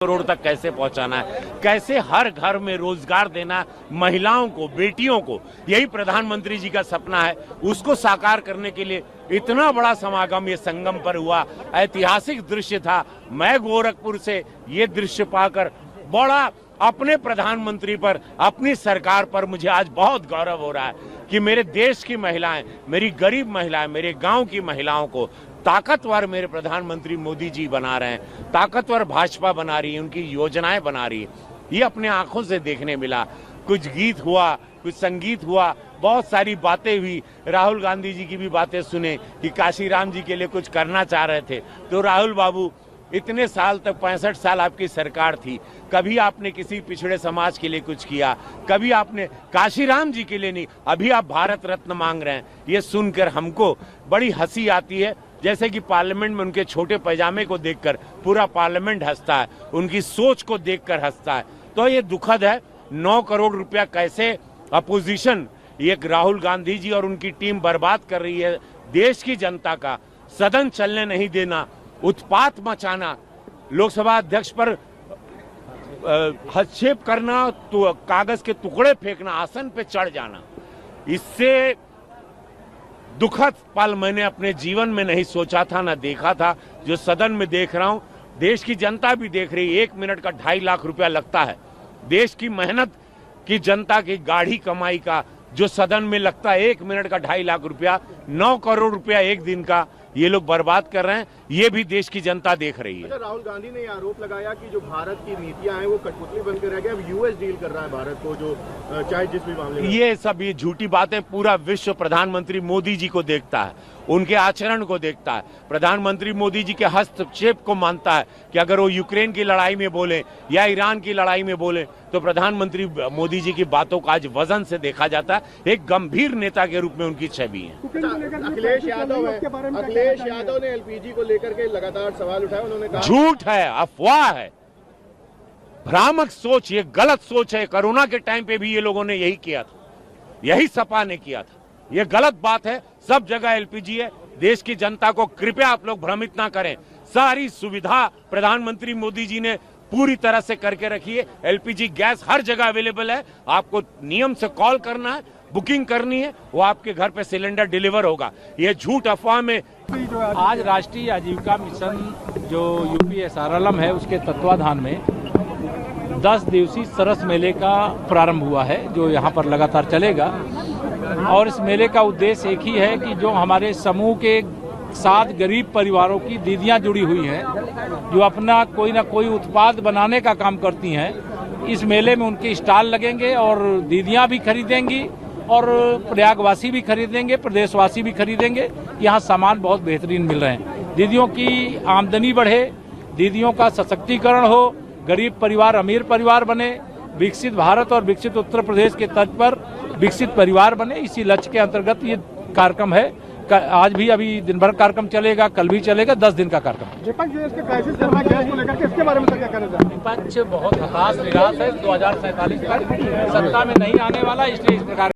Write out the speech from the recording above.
करोड़ तक कैसे पहुंचाना है, कैसे हर घर में रोजगार देना, महिलाओं को, बेटियों को, यही प्रधानमंत्री जी का सपना है। उसको साकार करने के लिए इतना बड़ा समागम ये संगम पर हुआ, ऐतिहासिक दृश्य था। मैं गोरखपुर से ये दृश्य पाकर बड़ा अपने प्रधानमंत्री पर, अपनी सरकार पर मुझे आज बहुत गौरव हो रहा है कि मेरे देश की महिलाएं, मेरी गरीब महिलाएं, मेरे गांव की महिलाओं को ताकतवर मेरे प्रधानमंत्री मोदी जी बना रहे हैं, ताकतवर भाजपा बना रही है, उनकी योजनाएं बना रही है। ये अपने आंखों से देखने मिला। कुछ गीत हुआ, कुछ संगीत हुआ, बहुत सारी बातें हुई। राहुल गांधी जी की भी बातें सुने कि काशीराम जी के लिए कुछ करना चाह रहे थे। तो राहुल बाबू, इतने साल तक 65 साल आपकी सरकार थी, कभी आपने किसी पिछड़े समाज के लिए कुछ किया? कभी आपने काशीराम जी के लिए नहीं। अभी आप भारत रत्न मांग रहे हैं। ये सुनकर हमको बड़ी हंसी आती है, जैसे कि पार्लियामेंट में उनके छोटे पैजामे को देखकर पूरा पार्लियामेंट हंसता है, उनकी सोच को देखकर हंसता है। तो ये दुखद है। 9 करोड़ रुपया कैसे अपोजिशन, ये राहुल गांधी जी और उनकी टीम बर्बाद कर रही है देश की जनता का। सदन चलने नहीं देना, उत्पात मचाना, लोकसभा अध्यक्ष पर हस्तक्षेप करना, तो कागज के टुकड़े फेंकना, आसन पे चढ़ जाना, इससे दुखद पल मैंने अपने जीवन में नहीं सोचा था, ना देखा था। जो सदन में देख रहा हूं, देश की जनता भी देख रही है। 1 मिनट का 2.5 लाख रुपया लगता है। देश की मेहनत की, जनता की गाढ़ी कमाई का जो सदन में लगता है 1 मिनट का 2.5 लाख रुपया, 9 करोड़ रुपया एक दिन का ये लोग बर्बाद कर रहे हैं। ये भी देश की जनता देख रही है। अच्छा, राहुल गांधी ने आरोप लगाया कि जो भारत की नीतियां हैं वो कठपुतली बनकर रह गए। अब यूएस डील कर रहा है भारत को, जो चाहे जिस भी मामले में। ये सब ये झूठी बातें। पूरा विश्व प्रधानमंत्री मोदी जी को देखता है, उनके आचरण को देखता है, प्रधानमंत्री मोदी जी के हस्तक्षेप को मानता है कि अगर वो यूक्रेन की लड़ाई में बोले या ईरान की लड़ाई में बोले तो प्रधानमंत्री मोदी जी की बातों का आज वजन से देखा जाता है। एक गंभीर नेता के रूप में उनकी छवि है। अखिलेश यादव ने एलपीजी को लेकर के लगातार सवाल उठाए। उन्होंने कहा झूठ है, अफवाह है, भ्रामक सोच, ये गलत सोच है। कोरोना के टाइम पे भी ये लोगों ने यही किया था, यही सपा ने किया था। ये गलत बात है। सब जगह एलपीजी है। देश की जनता को कृपया आप लोग भ्रमित ना करें। सारी सुविधा प्रधानमंत्री मोदी जी ने पूरी तरह से करके रखी है। एलपीजी गैस हर जगह अवेलेबल है। आपको नियम से कॉल करना है, बुकिंग करनी है, वो आपके घर पे सिलेंडर डिलीवर होगा। ये झूठ अफवाह में। आज राष्ट्रीय आजीविका मिशन जो यूपीएसआरएलएम है, उसके तत्वाधान में 10 दिवसीय सरस मेले का प्रारंभ हुआ है, जो यहाँ पर लगातार चलेगा। और इस मेले का उद्देश्य एक ही है कि जो हमारे समूह के 7 गरीब परिवारों की दीदियाँ जुड़ी हुई हैं, जो अपना कोई ना कोई उत्पाद बनाने का काम करती हैं, इस मेले में उनके स्टॉल लगेंगे और दीदियाँ भी खरीदेंगी और प्रयागवासी भी खरीदेंगे, प्रदेशवासी भी खरीदेंगे। यहाँ सामान बहुत बेहतरीन मिल रहे हैं। दीदियों की आमदनी बढ़े, दीदियों का सशक्तिकरण हो, गरीब परिवार अमीर परिवार बने, विकसित भारत और विकसित उत्तर प्रदेश के तर्ज पर विकसित परिवार बने। इसी लक्ष्य के अंतर्गत ये कार्यक्रम है। आज भी अभी दिन भर कार्यक्रम चलेगा, कल भी चलेगा, 10 दिन का कार्यक्रम। विपक्ष जो इसके क्राइसिस चल रहा है गैस को लेकर के, इसके बारे में क्या कहना चाहते हैं? विपक्ष बहुत हताश निराश है। 2047 तक सत्ता में नहीं आने वाला, इसलिए इस प्रकार